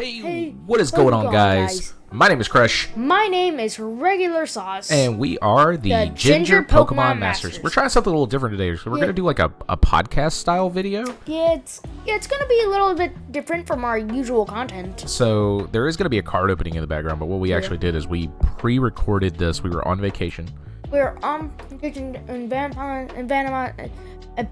Hey, what is going on, guys? My name is Crush. My name is Regular Sauce. And we are the Ginger Pokemon Masters. We're trying something a little different today. So we're going to do like a podcast style video. Yeah, it's going to be a little bit different from our usual content. So there is going to be a card opening in the background, but what we actually did is we pre-recorded this. We were on vacation. We were on vacation in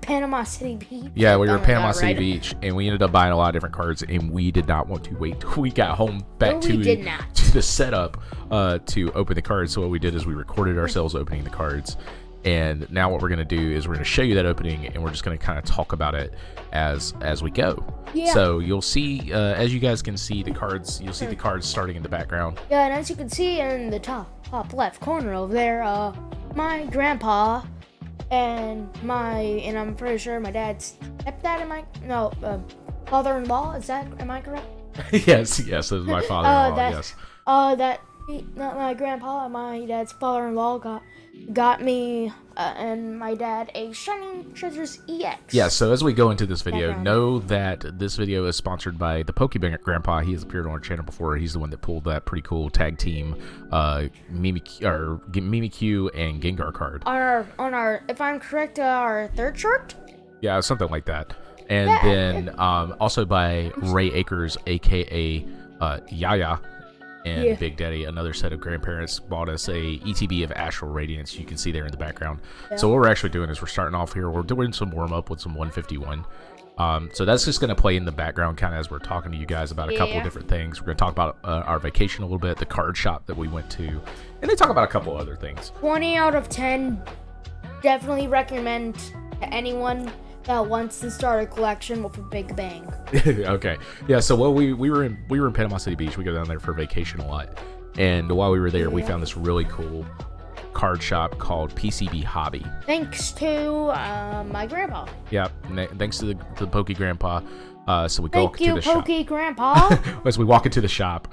Panama City Beach. Yeah, we were in Panama City Beach, and we ended up buying a lot of different cards, and we did not want to wait till we got home back to the setup to open the cards. So what we did is we recorded ourselves opening the cards, and now what we're going to do is we're going to show you that opening, and we're just going to kind of talk about it as we go. Yeah. So you'll see, as you guys can see the cards, you'll see the cards starting in the background. Yeah, and as you can see in the top left corner over there, my grandpa and I'm pretty sure my dad's stepdad father-in-law, am I correct? yes, this is my father-in-law, yes. My grandpa and my dad's father-in-law got me and my dad a Shining Treasures EX. Yeah, so as we go into this video, know that this video is sponsored by the Pokebang Grandpa. He has appeared on our channel before. He's the one that pulled that pretty cool tag team Mimikyu and Gengar card. On our, if I'm correct, our third shirt? Yeah, something like that. And then also by Ray Akers, aka Yaya. And Big Daddy, another set of grandparents, bought us a ETB of Astral Radiance. You can see there in the background. Yeah. So what we're actually doing is we're starting off here. We're doing some warm-up with some 151. So that's just going to play in the background kind of as we're talking to you guys about a couple of different things. We're going to talk about our vacation a little bit, the card shop that we went to, and then talk about a couple other things. 20 out of 10. Definitely recommend to anyone that wants to start a collection with a big bang. Okay. Yeah, so we were in Panama City Beach. We go down there for vacation a lot. And while we were there, we found this really cool card shop called PCB Hobby. Thanks to my grandpa. Yeah, thanks to the Pokey Grandpa. So we go to the shop. Pokey Grandpa. As we walk into the shop,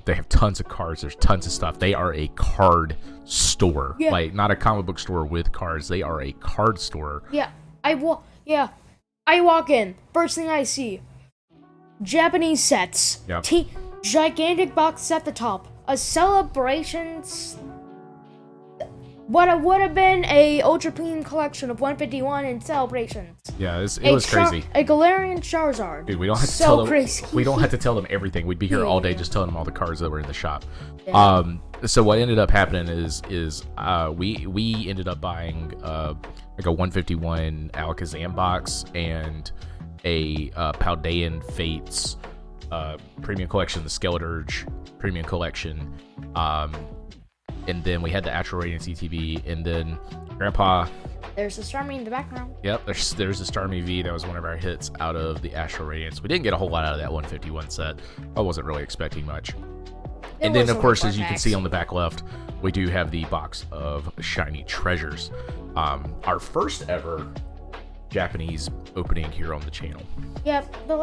they have tons of cards. There's tons of stuff. They are a card store. Yeah. Like, not a comic book store with cards. They are a card store. Yeah. I walk in. First thing I see, Japanese sets. Yep. Gigantic box at the top. A Celebrations. What would have been a Ultra Premium collection of 151 in Celebrations. Yeah, it was crazy. A Galarian Charizard. Dude, we don't have to tell them. We don't have to tell them everything. We'd be here all day just telling them all the cards that were in the shop. Yeah. So what ended up happening is we ended up buying like a 151 Alakazam box and a Paldean Fates premium collection, the Skeleturge premium collection, and then we had the Astral Radiance ETB, and then Grandpa. There's a Starmie in the background. Yep, there's a Starmie V. That was one of our hits out of the Astral Radiance. We didn't get a whole lot out of that 151 set. I wasn't really expecting much. And then, of course, as you can see on the back left, we do have the box of Shiny Treasures. Our first ever Japanese opening here on the channel. Yep. The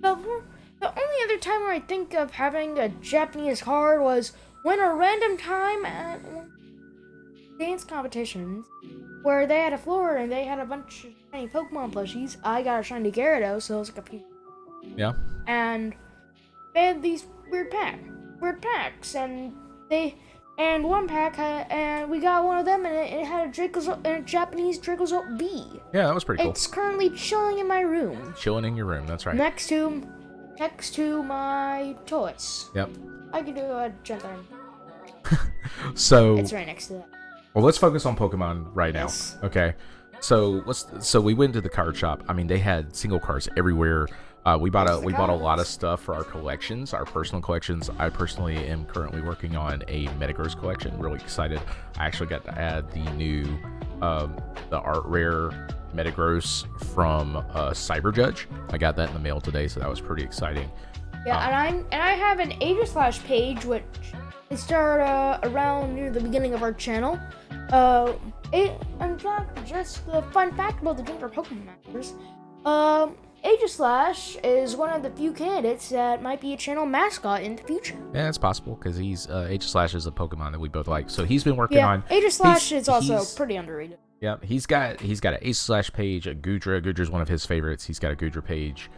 only other time where I think of having a Japanese card was when a random time at dance competitions where they had a floor and they had a bunch of shiny Pokemon plushies. I got a shiny Gyarados, so it was like a few. Yeah. And they had these weird packs, and one pack and we got one of them, and it had a Japanese Dracozolt B. Yeah, that was pretty cool. It's currently chilling in my room. Chilling in your room, that's right. Next to my toys. Yep. I could do a gentler. So it's right next to that. Well, let's focus on Pokemon right now. Okay. So we went to the card shop. I mean, they had single cards everywhere. We bought a lot of stuff for our collections, our personal collections. I personally am currently working on a Metagross collection. Really excited. I actually got to add the new the art rare Metagross from Cyber Judge. I got that in the mail today, so that was pretty exciting. Yeah, and I have an Aegislash page, which I started around near the beginning of our channel. In fact, just the fun fact about the Ginger Pokemon Masters, Aegislash is one of the few candidates that might be a channel mascot in the future. Yeah, it's possible, because Aegislash is a Pokemon that we both like. So he's been working on. Aegislash is also pretty underrated. Yeah, he's got an Aegislash page, a Goodra. Goodra's one of his favorites. He's got a Goodra page.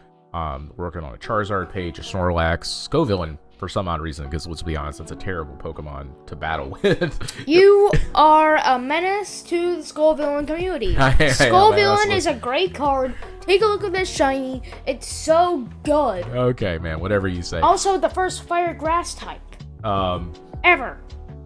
Working on a Charizard page, a Snorlax, Scovillain for some odd reason, because let's be honest, it's a terrible Pokemon to battle with. You are a menace to the Scovillain community. Scovillain is a great card. Take a look at this shiny. It's so good. Okay, man, whatever you say. Also, the first fire grass type. Ever.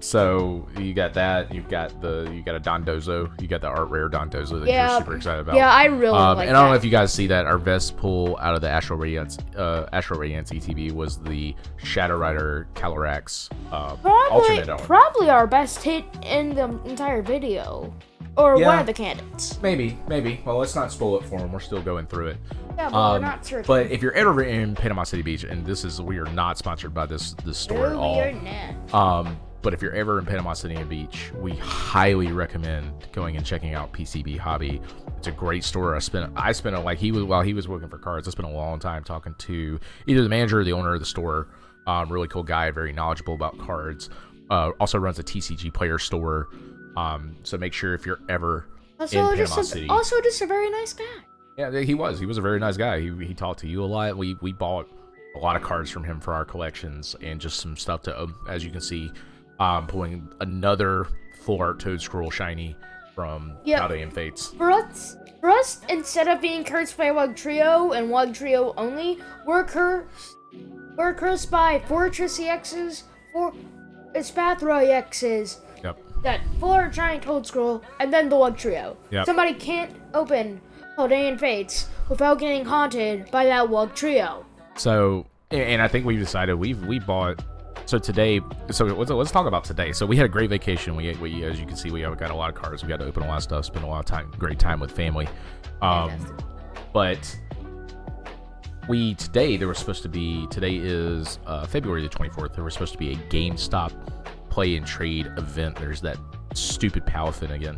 So you got that. You got a Dondozo. You got the art rare Dondozo that you're super excited about. Yeah, I really like that. And I don't know if you guys see that. Our best pull out of the Astral Radiance ETB was the Shadow Rider Calyrex alternate art. Probably our best hit in the entire video. Or one of the candidates. Maybe. Well, let's not spoil it for them. We're still going through it. Yeah, but we're not certain. But if you're ever in Panama City Beach, and we are not sponsored by this store at all. We are not. But if you're ever in Panama City Beach, we highly recommend going and checking out PCB Hobby. It's a great store. While he was working for cards, I spent a long time talking to either the manager or the owner of the store. Really cool guy, very knowledgeable about cards. Also runs a TCG player store. So make sure if you're ever in Panama City. Also just a very nice guy. Yeah, he was a very nice guy. He talked to you a lot. We bought a lot of cards from him for our collections and just some stuff to, as you can see, pulling another full art Toad Scroll shiny from Paldean Fates. For us, instead of being cursed by Wugtrio and Wugtrio only, we're cursed by Fortress EXs, Spathra EXs. Yep. That full art giant Toad Scroll, and then the Wugtrio. Yep. Somebody can't open Paldean Fates without getting haunted by that Wugtrio. So, and I think we decided we bought. So today, let's talk about today. So we had a great vacation. We as you can see, we got a lot of cards. We got to open a lot of stuff, spend a lot of great time with family. But today is February the 24th. There was supposed to be a GameStop play and trade event. There's that stupid Palafin again.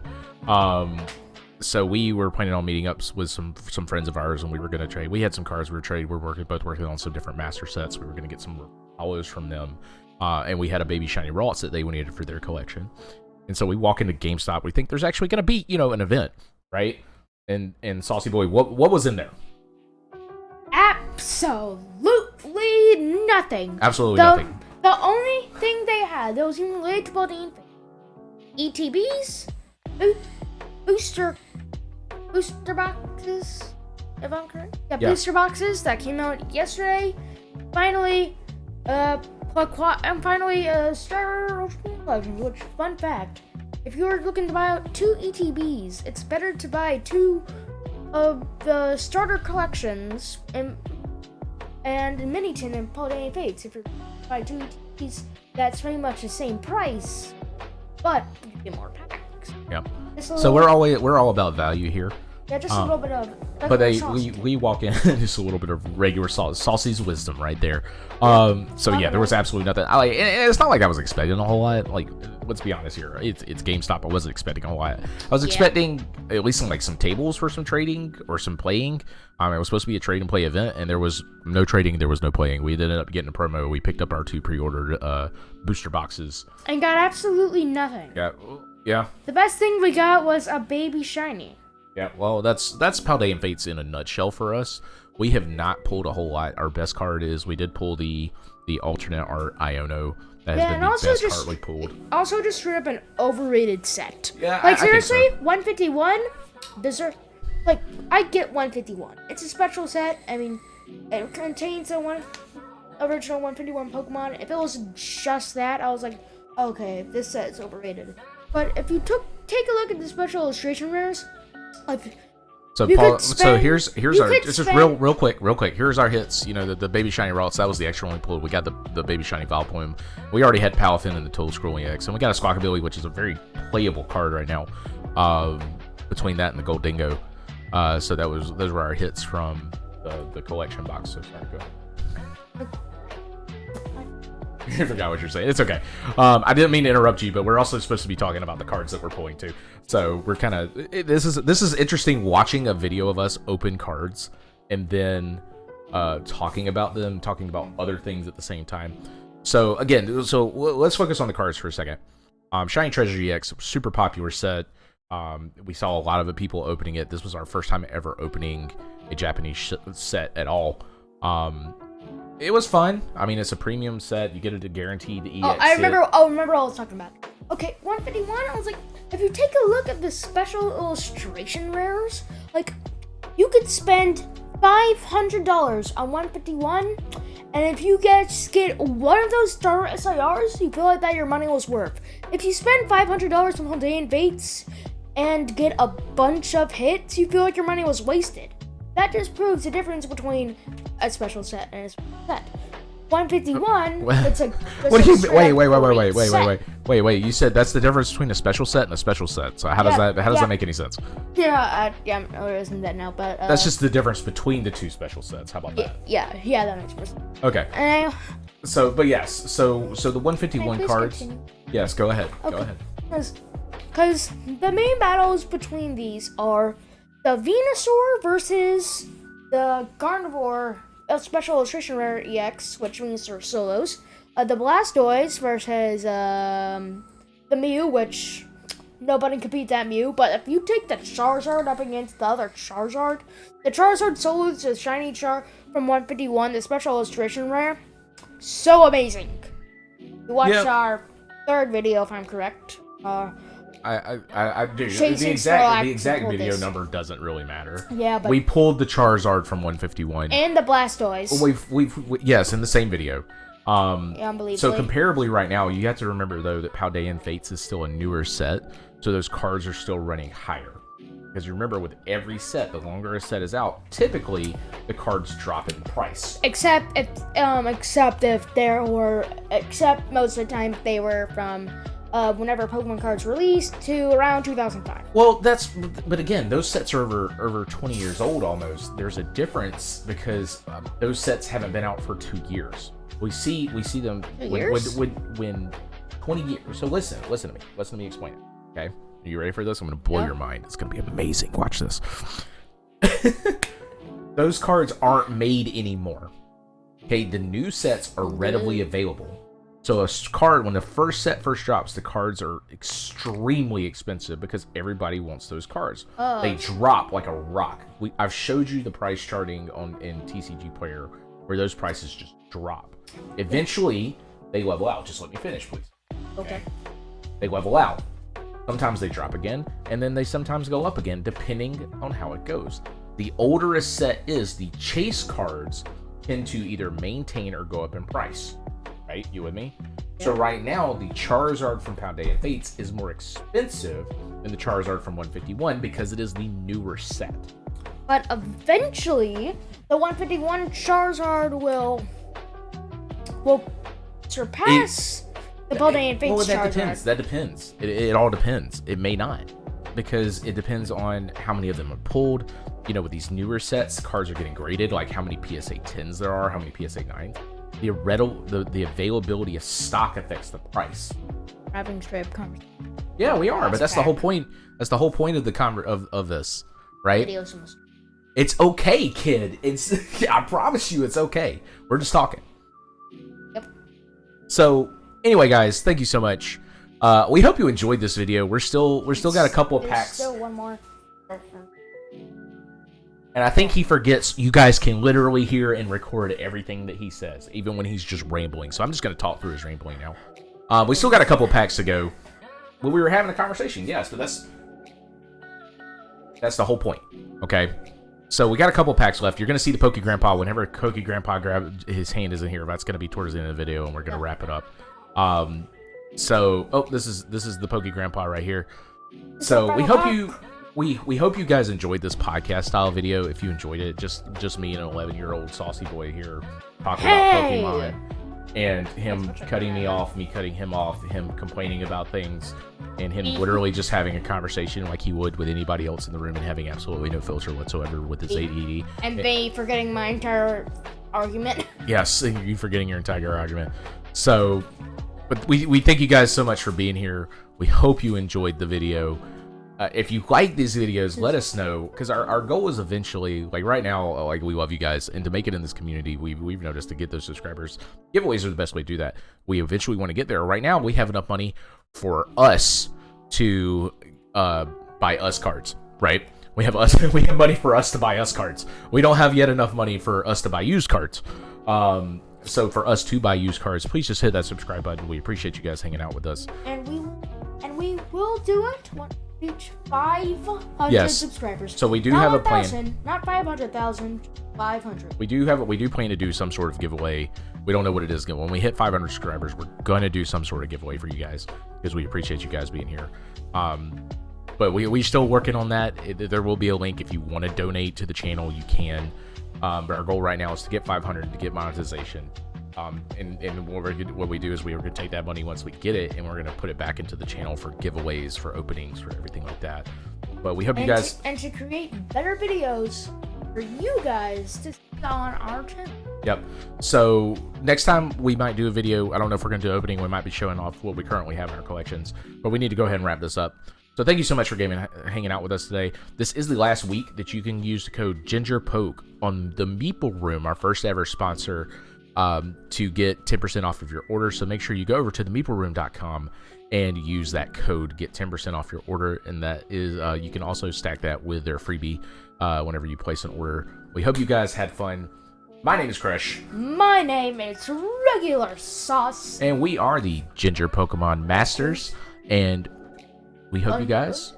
So we were planning on meeting up with some friends of ours, and we were going to trade. We had some cards we were trading. We're both working on some different master sets. We were going to get some hollows from them. And we had a baby shiny Ralts that they needed for their collection. And so we walk into GameStop. We think there's actually going to be, an event, right? And Saucy Boy, what was in there? Absolutely nothing. Absolutely nothing. The only thing they had that was even related to Paldean ETBs, booster boxes, if I'm correct. Yeah, booster boxes that came out yesterday. Finally, starter collections, which, fun fact, if you're looking to buy out 2 ETBs, it's better to buy 2 of the starter collections and Minitin and Paldean Fates. If you're buying 2 ETBs, that's pretty much the same price, but you get more packs. Yep. So we're all about value here. Yeah, just a little bit of. But we walk in just a little bit of regular Saucy's wisdom right there. There was absolutely nothing. It's not like I was expecting a whole lot. Like, let's be honest here. It's GameStop. I wasn't expecting a whole lot. I was expecting at least some tables for some trading or some playing. It was supposed to be a trade and play event, and there was no trading. There was no playing. We ended up getting a promo. We picked up our 2 pre-ordered booster boxes and got absolutely nothing. Yeah. The best thing we got was a baby shiny. Yeah, well, that's Paldean Fates in a nutshell for us. We have not pulled a whole lot. Our best card is we did pull the alternate art Iono. That has been the best card we pulled. Also, just straight up an overrated set. Yeah, seriously, I think so. 151 deserve. I get 151. It's a special set. I mean, it contains the original 151 Pokemon. If it was just that, I was like, okay, this set is overrated. But if you take a look at the special illustration rares. Here's our just real quick. Here's our hits. The baby shiny Ralts, that was the extra one we pulled. We got the baby shiny Valpoem. We already had Palafin and the Toad Scrolling X, and we got a Squawkabilly, which is a very playable card right now. Between that and the Gold Dingo, so those were our hits from the collection box. So sorry, go ahead. I forgot what you're saying. It's okay. I didn't mean to interrupt you, but we're also supposed to be talking about the cards that we're pulling too. So we're kind of this is interesting watching a video of us open cards and then talking about them, talking about other things at the same time. So again, let's focus on the cards for a second. Shiny Treasure EX, super popular set. We saw a lot of people opening it. This was our first time ever opening a Japanese set at all. It was fun. I mean, it's a premium set. You get a guaranteed EX. Oh, I remember what I was talking about. Okay, 151. I was like, if you take a look at the special illustration rares, like, you could spend $500 on 151, and if you get one of those star SIRs, you feel like that your money was worth. If you spend $500 on Paldean Fates and get a bunch of hits, you feel like your money was wasted. That just proves the difference between a special set and a special set. 151, it's a what do you wait. You said that's the difference between a special set and a special set. So how does that make any sense? I'm realizing that now, but that's just the difference between the two special sets. How about that? Yeah, that makes more sense. Okay. So the 151 cards. Continue. Yes, go ahead. Okay. Go ahead. Because the main battles between these are the Venusaur versus the Carnivore Special Illustration Rare EX, which means they're solos. The Blastoise versus the Mew, which nobody can beat that Mew. But if you take the Charizard up against the other Charizard, the Charizard solos the Shiny Char from 151, the Special Illustration Rare. So amazing. You watched our third video, if I'm correct. I do. The exact video number doesn't really matter. Yeah, but we pulled the Charizard from 151 and the Blastoise. Yes, in the same video. Unbelievably. So comparably, right now, you have to remember though that Paldean Fates is still a newer set, so those cards are still running higher. Because you remember, with every set, the longer a set is out, typically the cards drop in price. Except most of the time they were from whenever Pokemon cards released to around 2005. Well, but again, those sets are over 20 years old almost. There's a difference because those sets haven't been out for 2 years. We see them when 20 years. So listen to me. Listen to me explain it. Okay, are you ready for this? I'm gonna blow your mind. It's gonna be amazing. Watch this. Those cards aren't made anymore. Okay, the new sets are readily available. So a card, when the set first drops, the cards are extremely expensive because everybody wants those cards. They drop like a rock. I've showed you the price charting in TCG Player where those prices just drop. Eventually, they level out. Just let me finish, please. Okay. They level out. Sometimes they drop again, and then they sometimes go up again, depending on how it goes. The older a set is, the chase cards tend to either maintain or go up in price. Right? You with me? Yeah. So right now, the Charizard from Paldean Fates is more expensive than the Charizard from 151 because it is the newer set. But eventually, the 151 Charizard will surpass the Paldean Fates Charizard. That depends. It all depends. It may not, because it depends on how many of them are pulled. You know, with these newer sets, cards are getting graded, like how many PSA 10s there are, how many PSA 9s. The availability of stock affects the price. We're having straight up conversation. Yeah, we are, but that's the whole point. That's the whole point of the of this, right? It's okay, kid. I promise you, it's okay. We're just talking. Yep. So anyway, guys, thank you so much. We hope you enjoyed this video. We're still got a couple of packs. Still one more. And I think he forgets you guys can literally hear and record everything that he says, even when he's just rambling. So I'm just going to talk through his rambling now. We still got a couple packs to go. Well, we were having a conversation, yes, but that's the whole point, okay? So we got a couple packs left. You're going to see the Poke Grandpa. Whenever Poke Grandpa his hand isn't here, that's going to be towards the end of the video, and we're going to wrap it up. This is the Poke Grandpa right here. So we hope you... We hope you guys enjoyed this podcast style video. If you enjoyed it, just me and an 11-year-old saucy boy here talking about Pokemon, and him cutting me off, me cutting him off, him complaining about things, and him literally just having a conversation like he would with anybody else in the room and having absolutely no filter whatsoever with his ADD. And me forgetting my entire argument. Yes, you forgetting your entire argument. So, but we thank you guys so much for being here. We hope you enjoyed the video. If you like these videos, let us know, because our goal is eventually, like right now, like we love you guys, and to make it in this community, we've noticed to get those subscribers, giveaways are the best way to do that. We eventually want to get there. Right now, we have enough money for us to buy us cards, right? We have us. We have money for us to buy us cards. We don't have yet enough money for us to buy used cards. So for us to buy used cards, please just hit that subscribe button. We appreciate you guys hanging out with us. And we will do it when we reach 500 subscribers. So we do not have 1, a plan. 000, not 500,000, 500. We do plan to do some sort of giveaway. We don't know what it is. When we hit 500 subscribers, we're going to do some sort of giveaway for you guys because we appreciate you guys being here. But we're still working on that. There will be a link if you want to donate to the channel, you can. But our goal right now is to get 500 to get monetization. And what we do is we're going to take that money once we get it, and we're going to put it back into the channel for giveaways, for openings, for everything like that. But we hope you guys... And to create better videos for you guys to see on our channel. Yep. So next time we might do a video. I don't know if we're going to do opening. We might be showing off what we currently have in our collections. But we need to go ahead and wrap this up. So thank you so much for hanging out with us today. This is the last week that you can use the code GingerPoke on the Meeple Room, our first ever sponsor, to get 10% off of your order. So make sure you go over to themeepleroom.com and use that code, get 10% off your order. And that is, you can also stack that with their freebie whenever you place an order. We hope you guys had fun. My name is Crush. My name is Regular Sauce. And we are the Ginger Pokemon Masters. And we hope you guys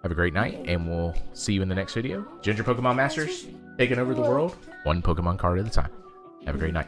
have a great night, and we'll see you in the next video. Ginger Pokemon Masters, taking over the world, one Pokemon card at a time. Have a great night.